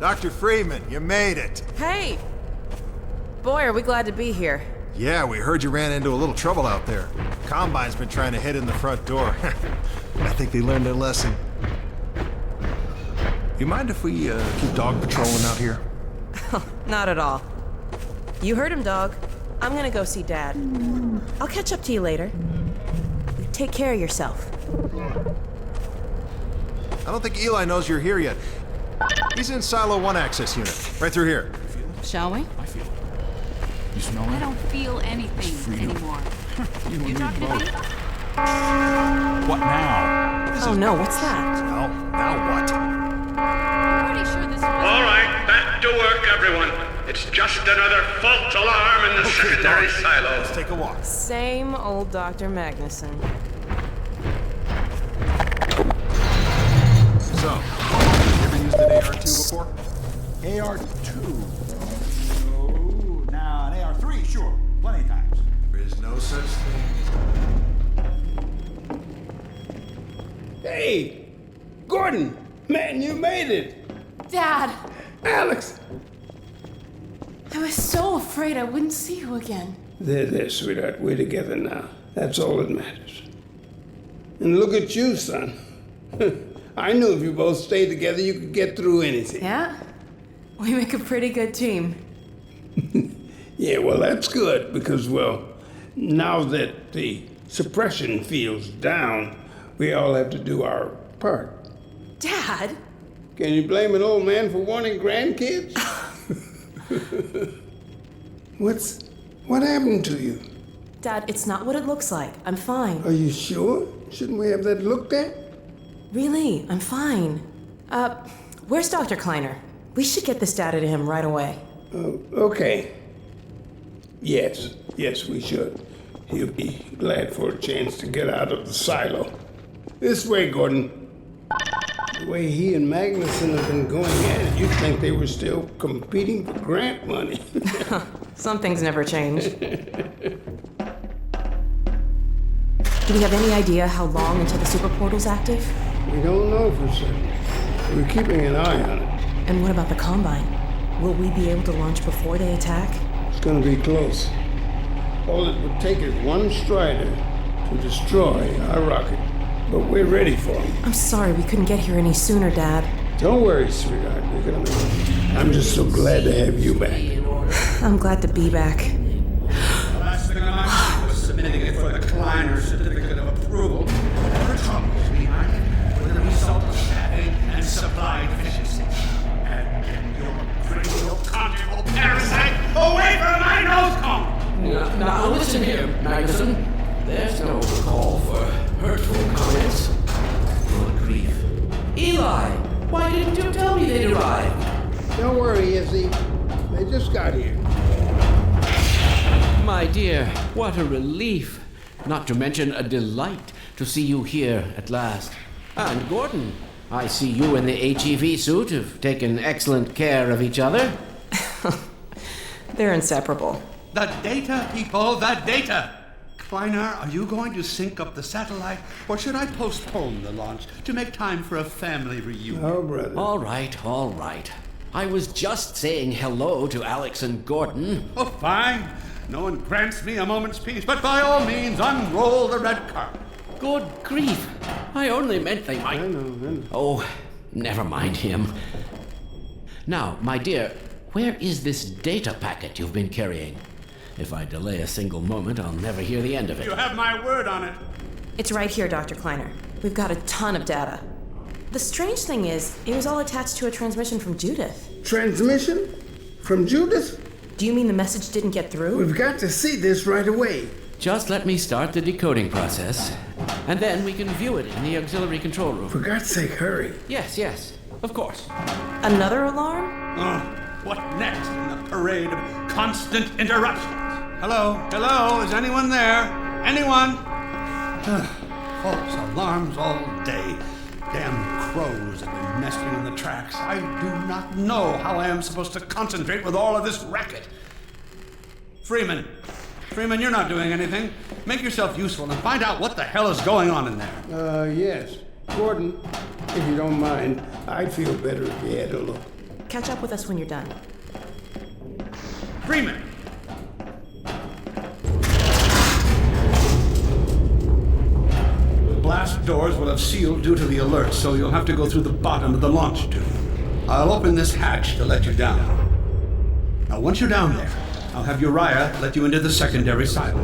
Dr. Freeman, you made it. Hey! Boy, are we glad to be here. Yeah, we heard you ran into a little trouble out there. Combine's been trying to hit in the front door. I think they learned their lesson. You mind if we keep dog patrolling out here? Not at all. You heard him, dog. I'm gonna go see Dad. I'll catch up to you later. You take care of yourself. I don't think Eli knows you're here yet. He's in Silo 1 access unit, right through here. Shall we? I feel it. You smell it? I don't feel anything anymore. You talking to me? What now? Oh no, what's that? Well, now what? I'm pretty sure this was... All right, back to work, everyone. It's just another false alarm in the secondary Doc, silo. let's take a walk. Same old Dr. Magnuson. So, you ever used an AR-2 before? AR-2. Oh, now an AR-3, sure. Plenty of times. There is no such thing. Hey, Gordon, man, you made it. Dad, Alex. I was so afraid I wouldn't see you again. There, sweetheart. We're together now. That's all that matters. And look at you, son. I knew if you both stayed together, you could get through anything. Yeah? We make a pretty good team. Yeah, well, that's good because, well, now that the suppression field's down, we all have to do our part. Dad? Can you blame an old man for wanting grandkids? What happened to you? Dad, it's not what it looks like. I'm fine. Are you sure? Shouldn't we have that looked at? Really, I'm fine. Where's Dr. Kleiner? We should get this data to him right away. Okay. Yes, we should. He'll be glad for a chance to get out of the silo. This way, Gordon. The way he and Magnuson have been going at it, you'd think they were still competing for grant money. Some things never change. Do we have any idea how long until the super portal's active? We don't know for certain. We're keeping an eye on it. And what about the Combine? Will we be able to launch before they attack? It's gonna be close. All it would take is one Strider to destroy our rocket. But we're ready for him. I'm sorry we couldn't get here any sooner, Dad. Don't worry, sweetheart. We're gonna make it. I'm just so glad to have you back. I'm glad to be back. The last thing on my mind was submitting it for the Kleiner certificate of approval. The troubles behind it were the result of staffing and supply deficiency. And get your cranial conjugal parasite away from my nose cone! Now listen here, Magnuson. There's no call for hurtful comments. Good grief. Eli, why didn't you tell me they'd arrived? Don't worry, Izzy. They just got here. My dear, what a relief. Not to mention a delight to see you here at last. And Gordon, I see you in the HEV suit have taken excellent care of each other. They're inseparable. The data, people, the data! Kleiner, are you going to sync up the satellite, or should I postpone the launch to make time for a family reunion? Oh, brother. All right. I was just saying hello to Alex and Gordon. Oh, fine. No one grants me a moment's peace, but by all means, unroll the red carpet. Good grief. I only meant they might... I know. Oh, never mind him. Now, my dear, where is this data packet you've been carrying? If I delay a single moment, I'll never hear the end of it. You have my word on it. It's right here, Dr. Kleiner. We've got a ton of data. The strange thing is, it was all attached to a transmission from Judith. Transmission? From Judith? Do you mean the message didn't get through? We've got to see this right away. Just let me start the decoding process, and then we can view it in the auxiliary control room. For God's sake, hurry. Yes, of course. Another alarm? Oh, what next in the parade of constant interruptions? Hello, is anyone there? Anyone? False alarms all day. Damn crows have been nesting in the tracks. I do not know how I am supposed to concentrate with all of this racket. Freeman, you're not doing anything. Make yourself useful and find out what the hell is going on in there. Yes. Gordon, if you don't mind, I'd feel better if you had a look. Catch up with us when you're done. Freeman! The blast doors will have sealed due to the alert, so you'll have to go through the bottom of the launch tube. I'll open this hatch to let you down. Now, once you're down there, I'll have Uriah let you into the secondary silo.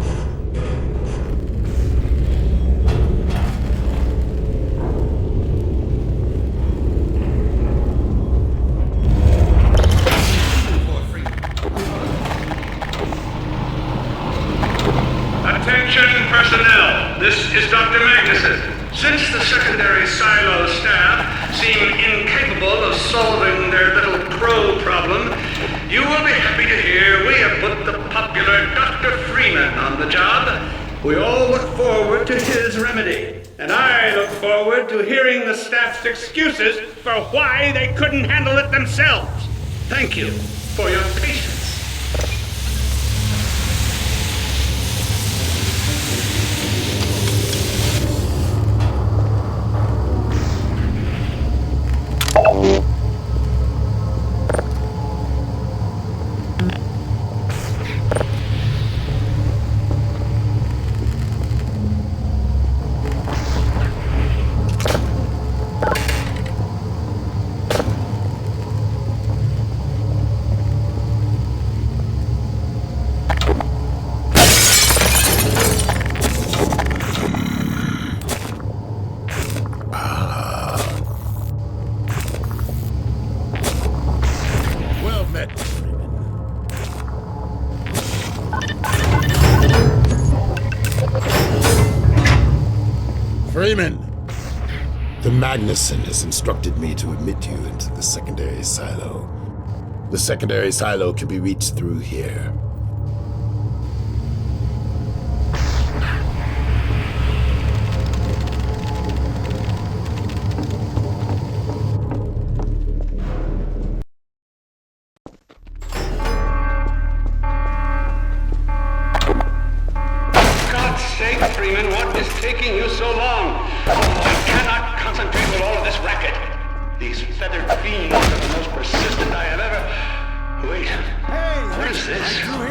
Attention personnel, this is Dr. Magnuson. Since the secondary silo staff seem incapable of solving their little crow problem, you will be happy to hear we have put the popular Dr. Freeman on the job. We all look forward to his remedy, and I look forward to hearing the staff's excuses for why they couldn't handle it themselves. Thank you for your patience. Freeman! The Magnuson has instructed me to admit you into the secondary silo. The secondary silo can be reached through here. God's sake, Freeman, what is taking you so long? Oh, I cannot concentrate with all of this racket. These feathered fiends are the most persistent I have ever... Wait, what is this?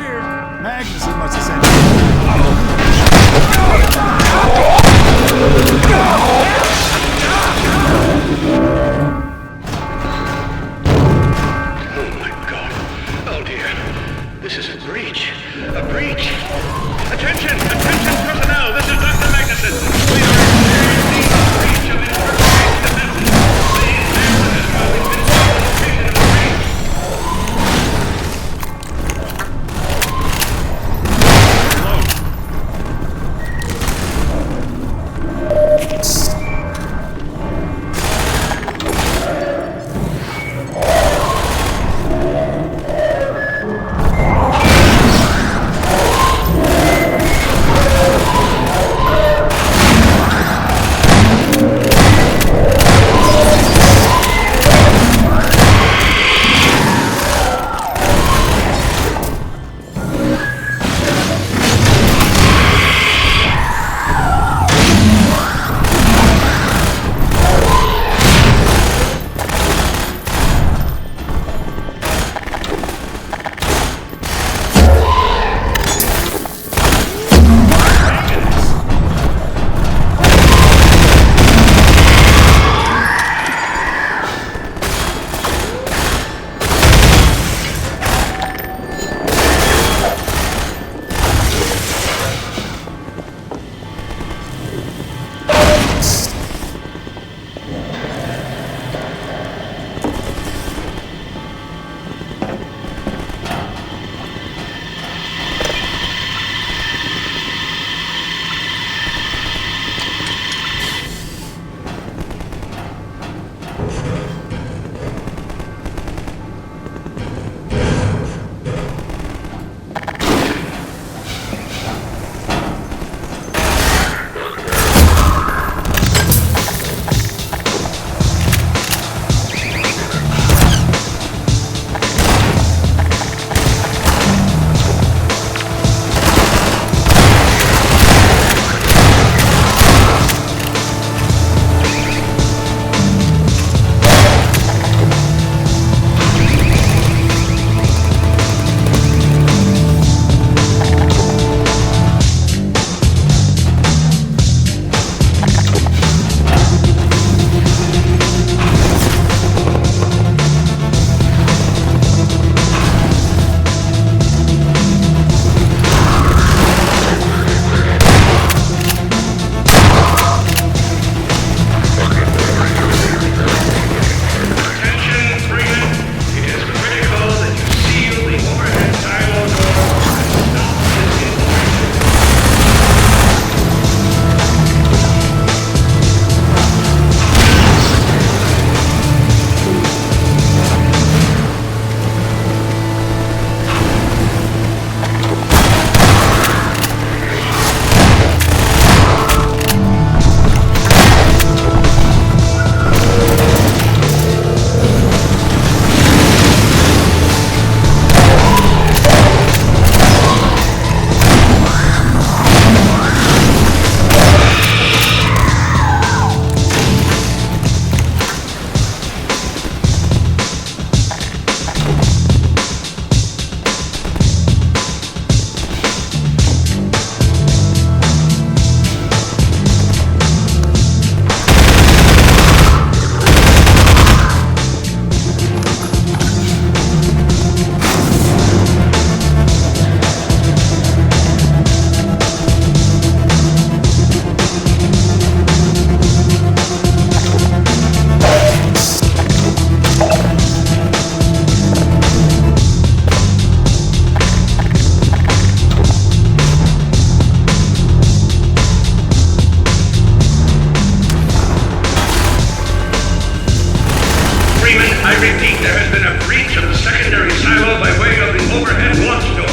I repeat, there has been a breach of the secondary silo by way of the overhead launch doors.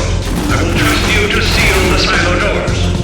I will trust you to seal the silo doors.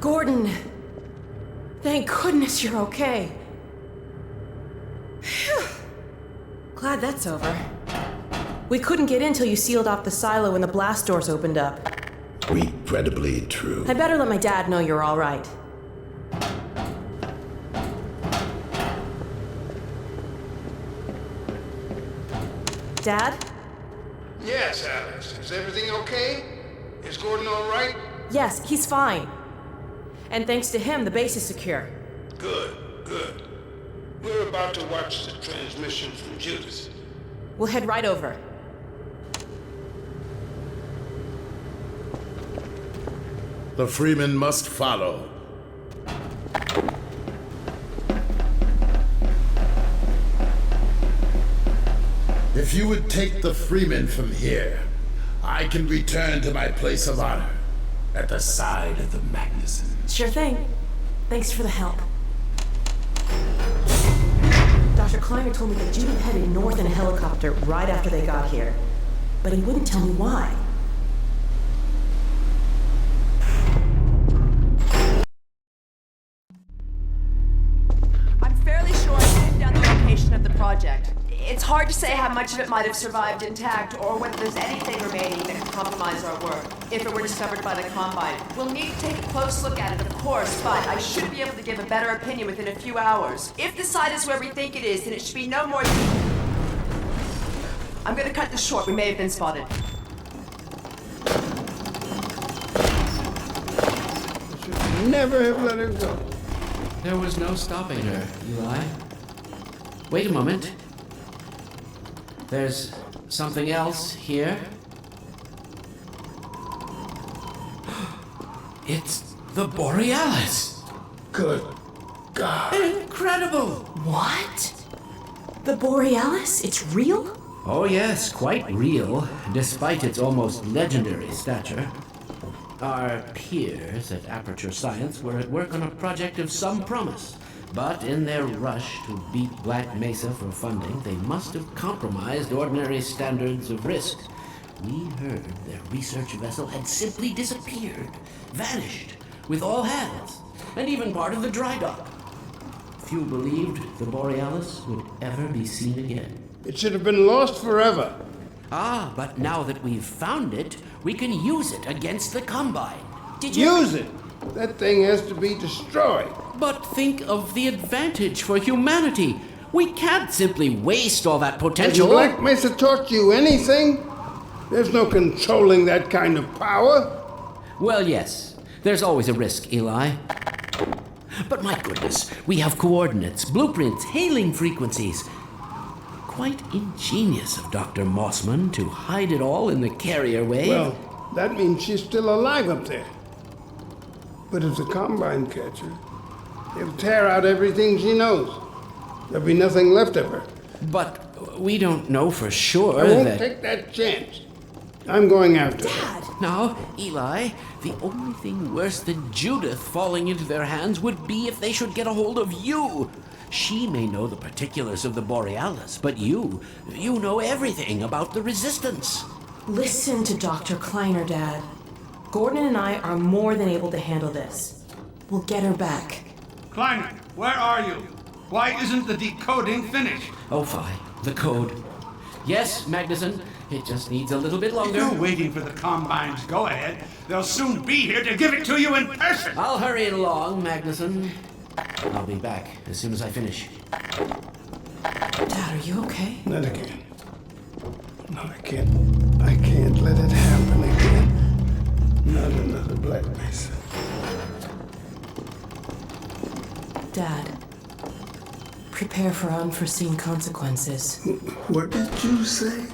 Gordon! Thank goodness you're okay. Phew. Glad that's over. We couldn't get in till you sealed off the silo when the blast doors opened up. Regrettably true. I'd better let my dad know you're all right. Dad? Yes, Alice. Is everything okay? Is Gordon all right? Yes, he's fine. And thanks to him, the base is secure. Good, good. We're about to watch the transmission from Judas. We'll head right over. The Freeman must follow. If you would take the Freeman from here, I can return to my place of honor at the side of the Magnuson. Sure thing. Thanks for the help. Dr. Kleiner told me that Judith headed north in a helicopter right after they got here. But he wouldn't tell me why. I'm fairly sure I pinned down the location of the project. It's hard to say how much of it might have survived intact or whether there's anything remaining that could compromise our work if it were discovered by the Combine. We'll need to take a close look at it, of course, but I should be able to give a better opinion within a few hours. If the site is where we think it is, then it should be no more than... I'm gonna cut this short. We may have been spotted. Never have let her go. There was no stopping her, Eli. Wait a moment. There's something else here. It's the Borealis. Good God. Incredible! What? The Borealis? It's real? Oh yes, quite real, despite its almost legendary stature. Our peers at Aperture Science were at work on a project of some promise, but in their rush to beat Black Mesa for funding, they must have compromised ordinary standards of risk. We heard their research vessel had simply disappeared, vanished, with all hands, and even part of the dry dock. Few believed the Borealis would ever be seen again. It should have been lost forever. Ah, but now that we've found it, we can use it against the Combine. Did you Use it! That thing has to be destroyed. But think of the advantage for humanity. We can't simply waste all that Has potential. Black Mesa taught you anything? There's no controlling that kind of power. Well, yes. There's always a risk, Eli. But my goodness, we have coordinates, blueprints, hailing frequencies. Quite ingenious of Dr. Mossman to hide it all in the carrier wave. Well, that means she's still alive up there. But if the Combine catch her, they'll tear out everything she knows. There'll be nothing left of her. But we don't know for sure I won't that... take that chance. I'm going after her. Now, Eli, the only thing worse than Judith falling into their hands would be if they should get a hold of you. She may know the particulars of the Borealis, but you know everything about the Resistance. Listen to Dr. Kleiner, Dad. Gordon and I are more than able to handle this. We'll get her back. Kleiner, where are you? Why isn't the decoding finished? Oh, fine. The code. Yes, Magnuson. It just needs a little bit If longer. you're waiting for the Combine's go-ahead, they'll soon be here to give it to you in person. I'll hurry it along, Magnuson. I'll be back as soon as I finish. Dad, are you okay? Not again. No, I can't let it happen again. Not another Black Mesa. Dad, prepare for unforeseen consequences. What did you say?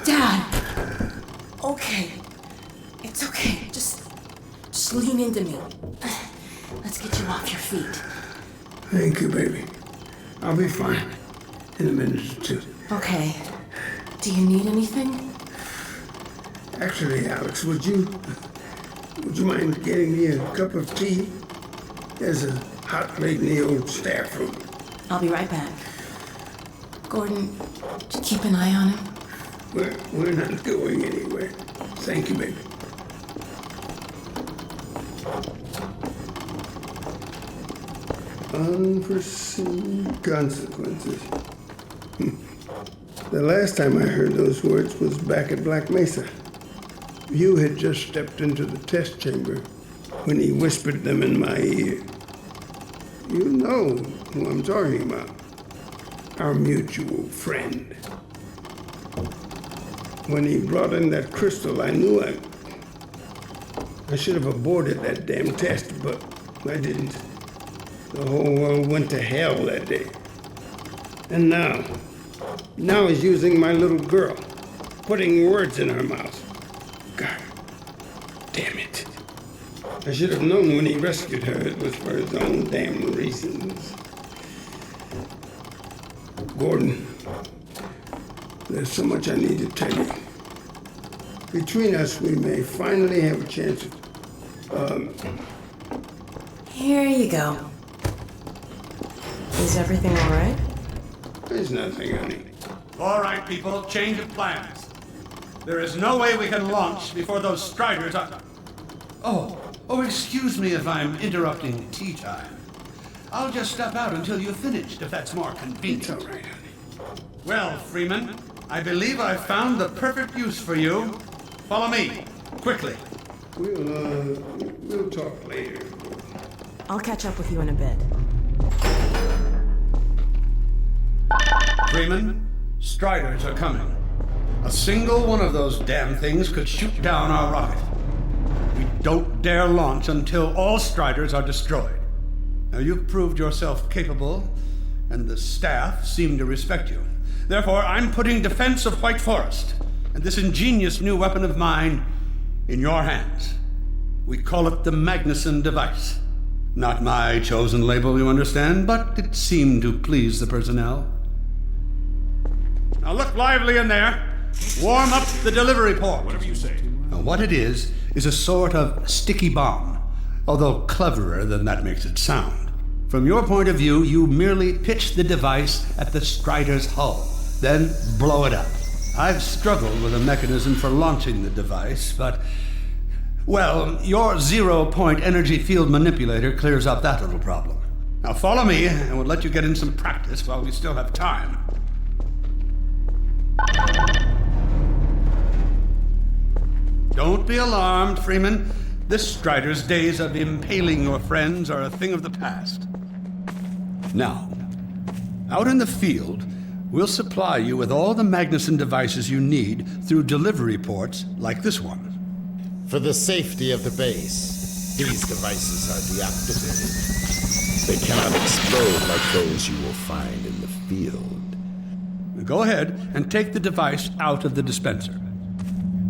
Dad! Okay. It's okay. Just lean into me. Let's get you off your feet. Thank you, baby. I'll be fine in a minute or two. Okay. Do you need anything? Actually, Alex, would you mind getting me a cup of tea? There's a hot plate in the old staff room. I'll be right back. Gordon, just keep an eye on him. We're not going anywhere. Thank you, baby. Unforeseen consequences. The last time I heard those words was back at Black Mesa. You had just stepped into the test chamber when he whispered them in my ear. You know who I'm talking about. Our mutual friend. When he brought in that crystal, I knew I should have aborted that damn test, but I didn't. The whole world went to hell that day. And now he's using my little girl, putting words in her mouth. God damn it. I should have known when he rescued her it was for his own damn reasons. Gordon, there's so much I need to tell you. Between us, we may finally have a chance Here you go. Is everything all right? There's nothing, honey. All right, people, change of plans. There is no way we can launch before those Striders are... Oh, excuse me if I'm interrupting tea time. I'll just step out until you've finished, if that's more convenient. It's all right, honey. Well, Freeman, I believe I've found the perfect use for you. Follow me, quickly. We'll talk later. I'll catch up with you in a bit. Freeman, Striders are coming. A single one of those damn things could shoot down our rocket. We don't dare launch until all Striders are destroyed. Now, you've proved yourself capable, and the staff seem to respect you. Therefore, I'm putting defense of White Forest and this ingenious new weapon of mine in your hands. We call it the Magnuson device. Not my chosen label, you understand, but it seemed to please the personnel. Now look lively in there. Warm up the delivery port. Whatever you say. Now, what it is a sort of sticky bomb, although cleverer than that makes it sound. From your point of view, you merely pitch the device at the Strider's hull, then blow it up. I've struggled with a mechanism for launching the device, but, well, your zero-point energy field manipulator clears up that little problem. Now follow me, and we'll let you get in some practice while we still have time. Don't be alarmed, Freeman. This Strider's days of impaling your friends are a thing of the past. Now, out in the field, we'll supply you with all the Magnuson devices you need through delivery ports like this one. For the safety of the base, these devices are deactivated. They cannot explode like those you will find in the field. Go ahead and take the device out of the dispenser.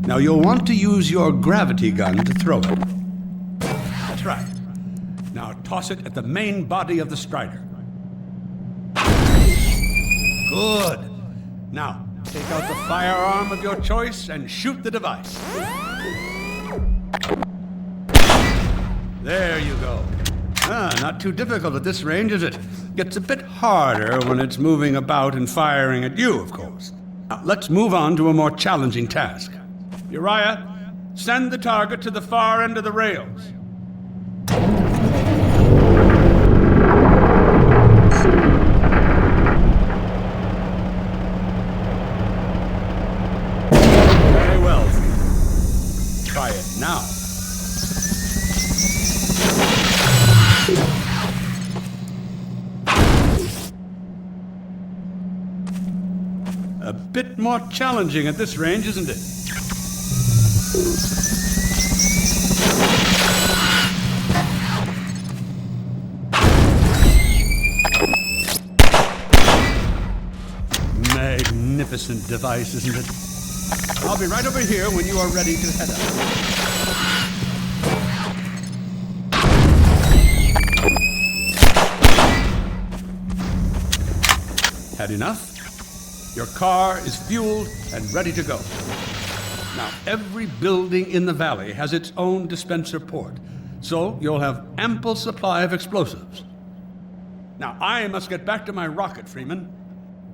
Now you'll want to use your gravity gun to throw it. That's right. Now toss it at the main body of the Strider. Good. Now take out the firearm of your choice and shoot the device. There you go. Not too difficult at this range, is it? Gets a bit harder when it's moving about and firing at you, of course. Now, let's move on to a more challenging task. Uriah, send the target to the far end of the rails. Very well. Try it now. A bit more challenging at this range, isn't it? Magnificent device, isn't it? I'll be right over here when you are ready to head out. Had enough? Your car is fueled and ready to go. Now, every building in the valley has its own dispenser port, so you'll have ample supply of explosives. Now, I must get back to my rocket, Freeman.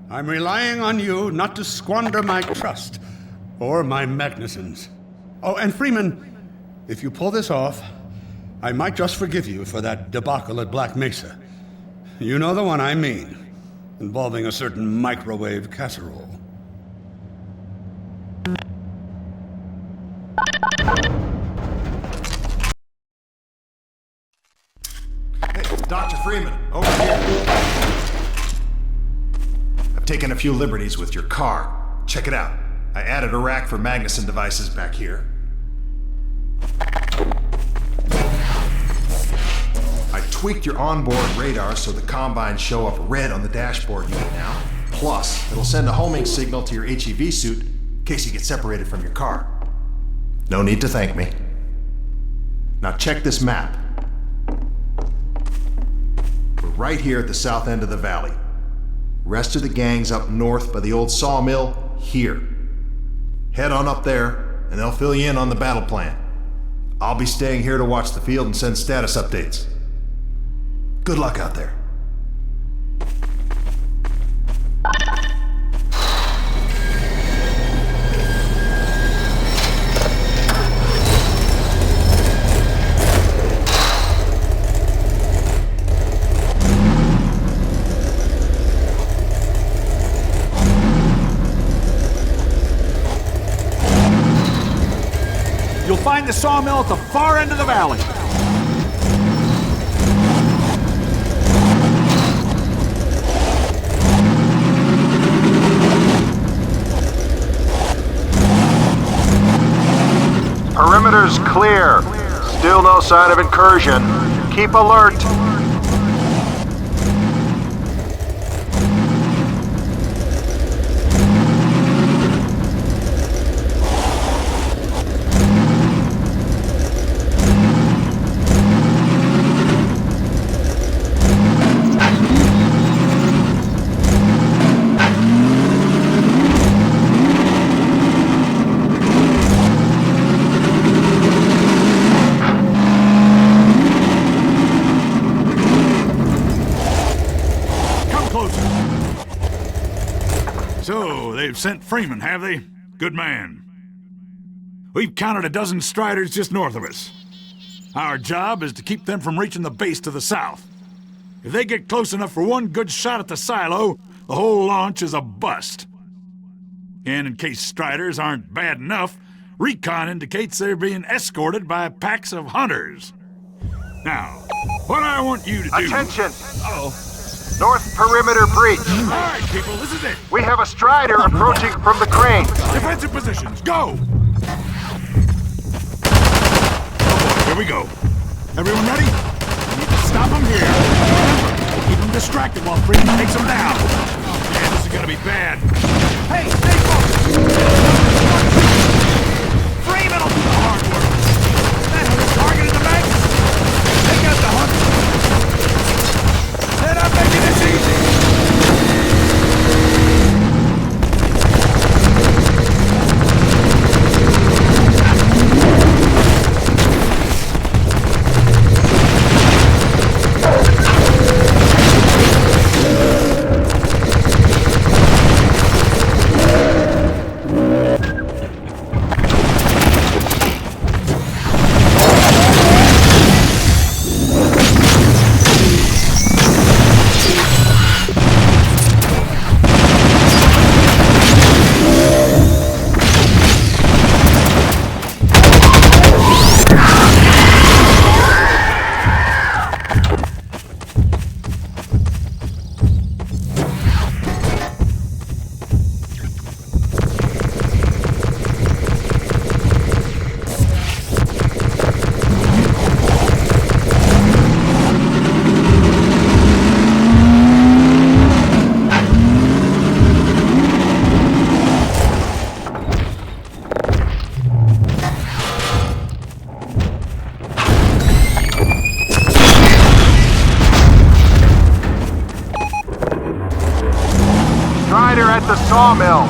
I'm relying on you not to squander my trust or my Magnusons. Oh, and Freeman, if you pull this off, I might just forgive you for that debacle at Black Mesa. You know the one I mean, involving a certain microwave casserole. Hey, Dr. Freeman, over here. I've taken a few liberties with your car. Check it out. I added a rack for Magnuson devices back here. I tweaked your onboard radar so the combines show up red on the dashboard unit now. Plus, it'll send a homing signal to your HEV suit in case you get separated from your car. No need to thank me. Now check this map. We're right here at the south end of the valley. Rest of the gang's up north by the old sawmill here. Head on up there, and they'll fill you in on the battle plan. I'll be staying here to watch the field and send status updates. Good luck out there. You'll find the sawmill at the far end of the valley. Perimeter's clear. Still no sign of incursion. Keep alert. they've sent Freeman, have they? Good man. We've counted a dozen Striders just north of us. Our job is to keep them from reaching the base to the south. If they get close enough for one good shot at the silo, the whole launch is a bust. And in case Striders aren't bad enough, recon indicates they're being escorted by packs of hunters. Now, what I want you to do... Attention! North perimeter breach. All right, people, this is it. We have a Strider approaching from the crane. Defensive positions, go! Here we go. Everyone ready? We need to stop them here. Remember, keep them distracted while Freeman takes them down. Oh, man, this is gonna be bad. Hey, stay focused! Freeman will do the hard work. That hunter's targeted the bank. Take out the hunter. Then I'm making this easy. At the sawmill.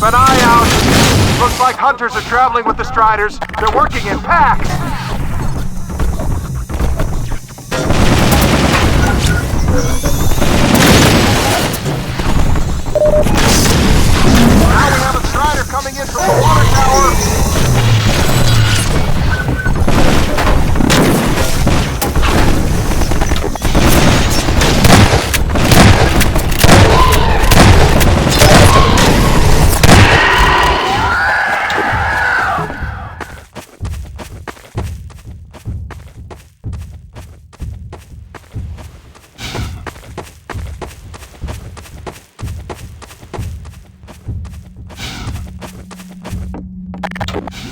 Keep an eye out. Looks like hunters are traveling with the Striders. They're working in packs. Now we have a Strider coming in from the water tower.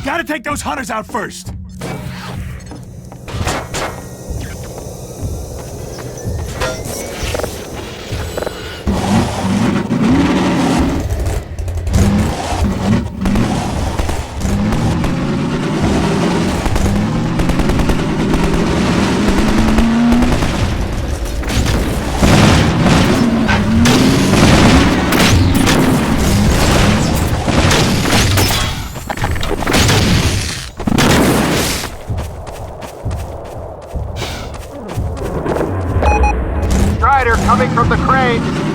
gotta take those hunters out first. Coming from the crane.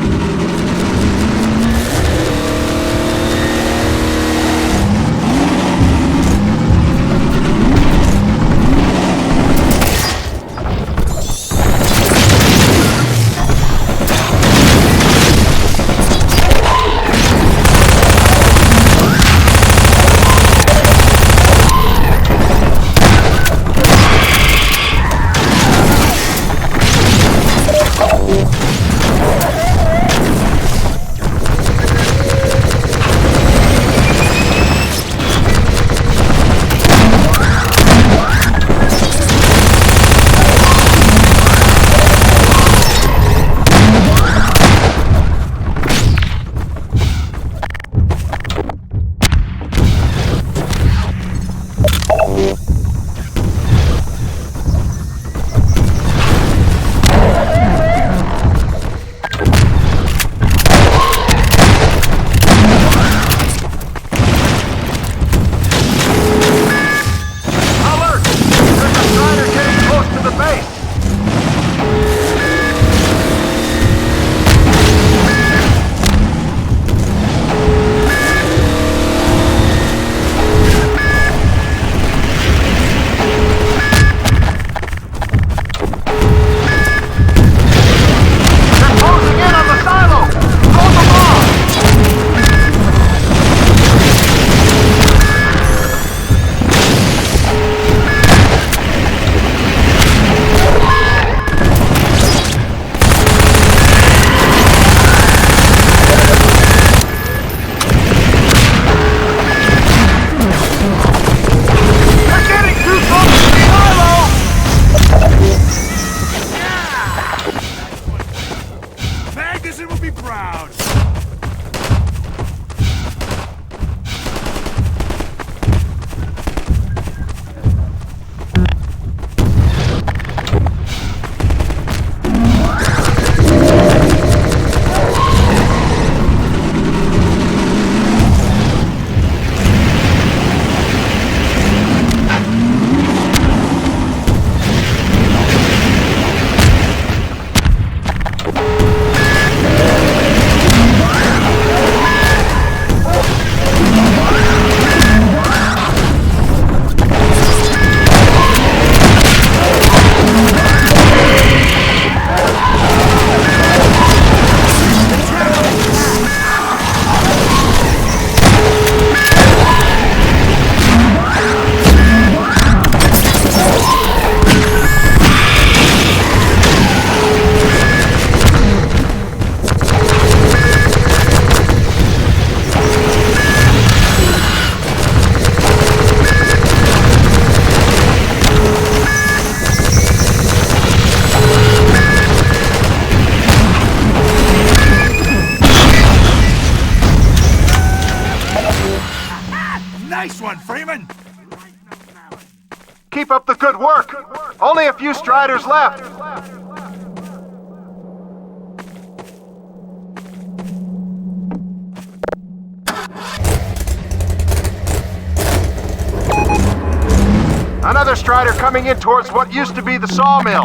Keep up the good work. Only a few Striders left. Another Strider coming in towards what used to be the sawmill.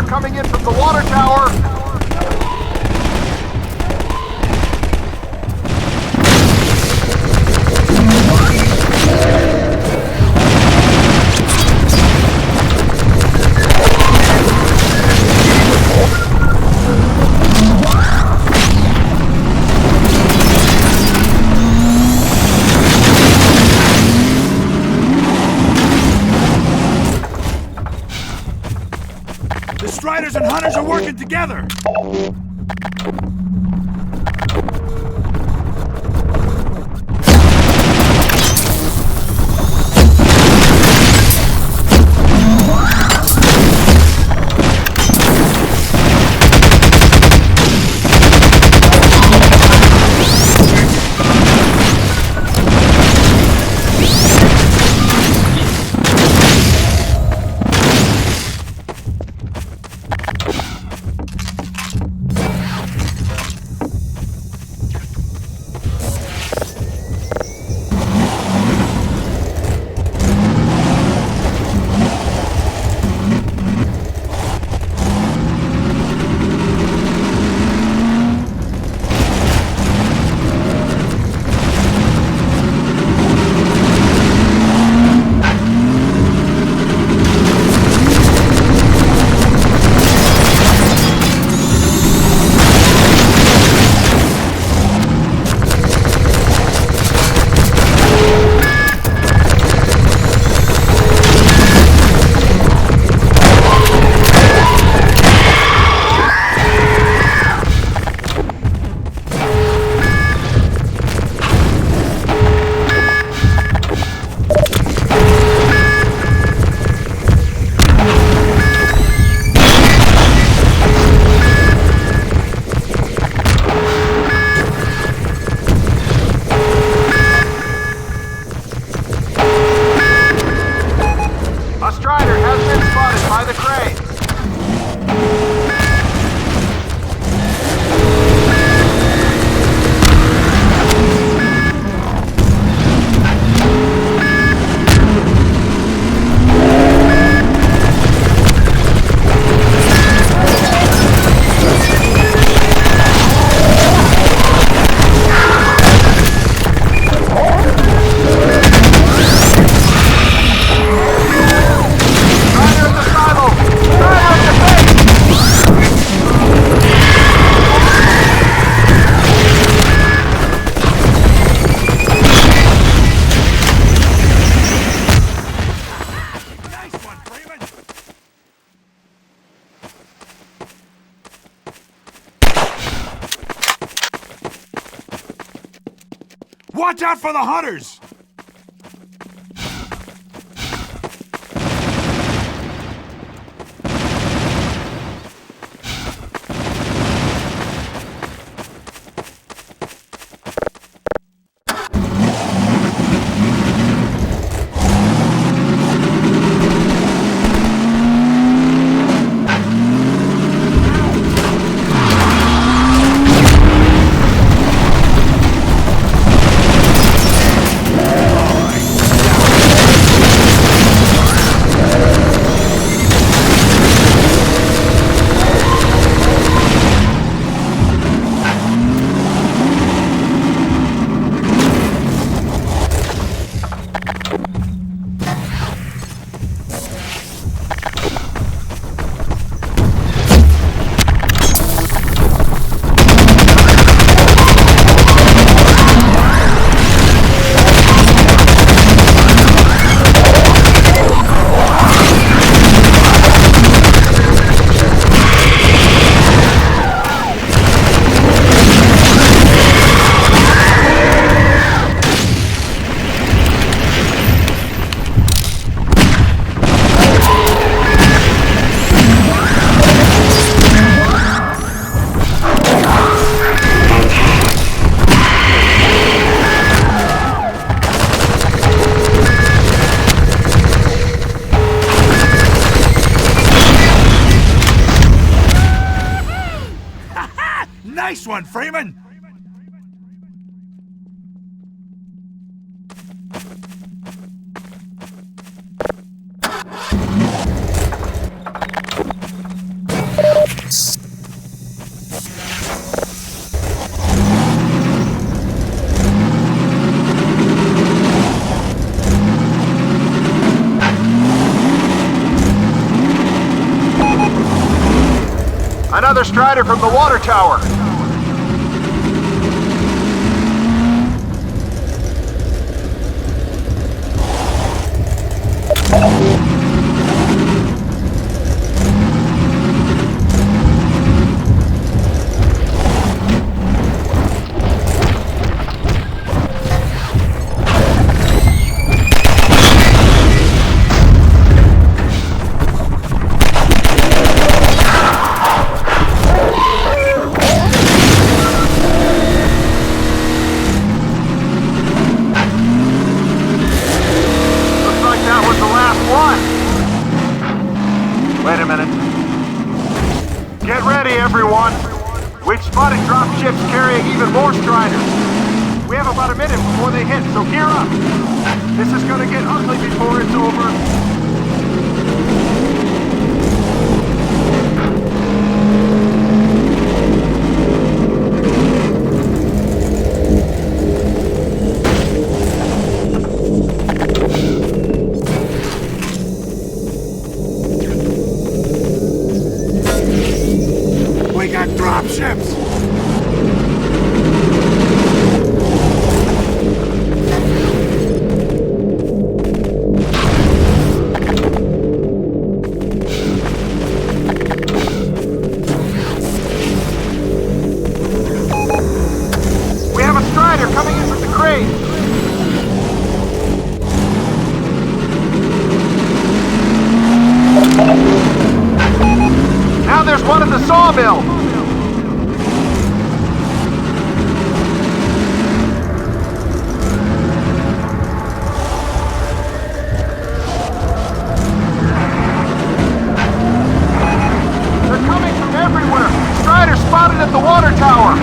Coming in from the water tower. hunters are working together! Watch out for the hunters! Nice one, Freeman! Another Strider from the water tower. ready, everyone. We've spotted dropships carrying even more Striders. We have about a minute before they hit, so gear up. This is gonna get ugly before it's over. We got dropships! We have a Strider coming in with the crane. Now there's one at the sawmill. They're coming from everywhere. Strider spotted at the water tower.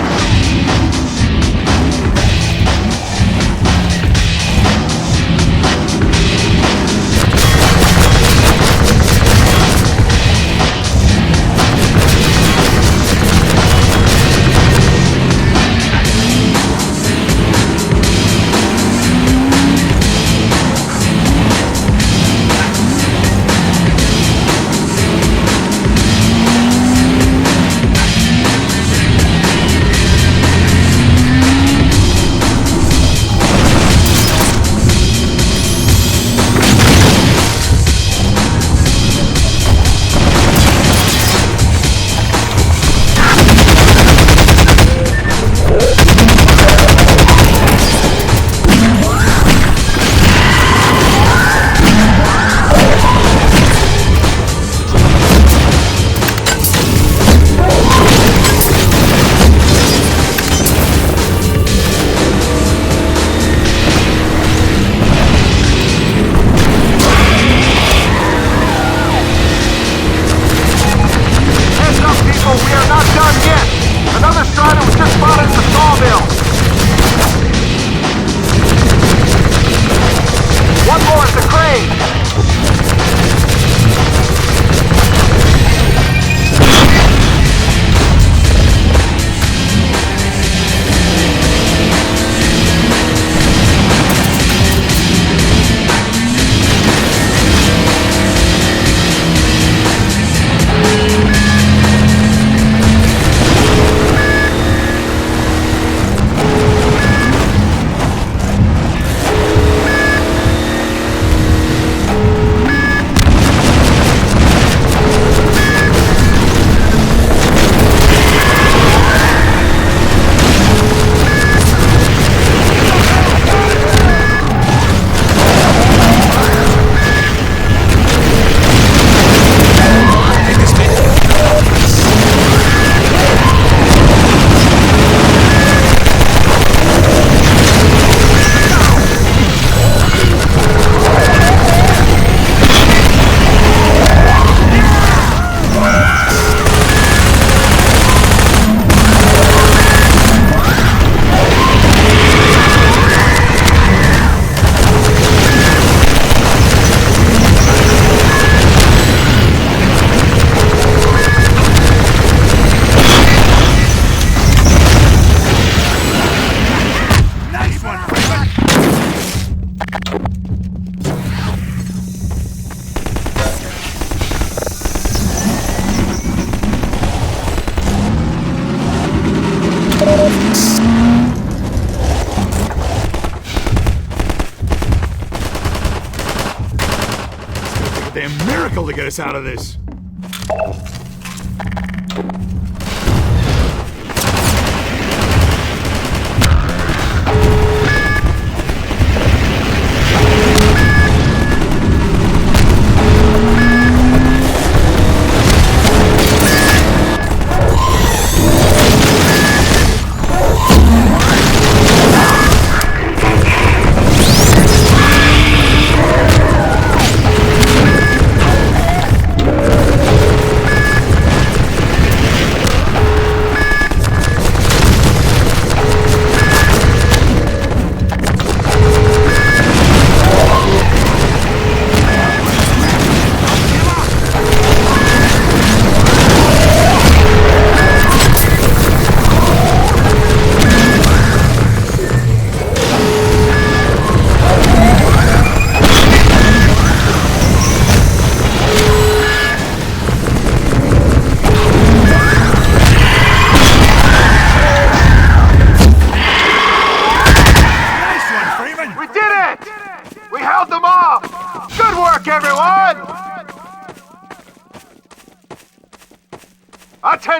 Damn miracle to get us out of this.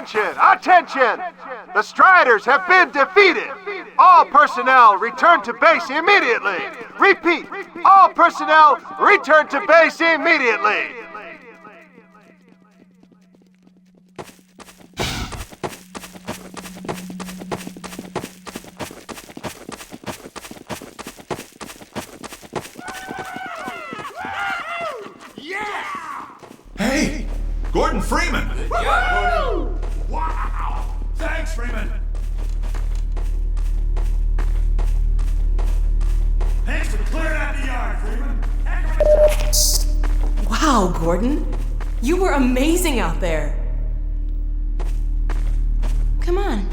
Attention! Attention! The Striders have been defeated! All personnel return to base immediately! Repeat! All personnel return to base immediately! Hey! Gordon Freeman! Yeah, Gordon. Wow! Thanks, Freeman! Thanks for clearing out the yard, Freeman! Wow, Gordon. You were amazing out there. Come on.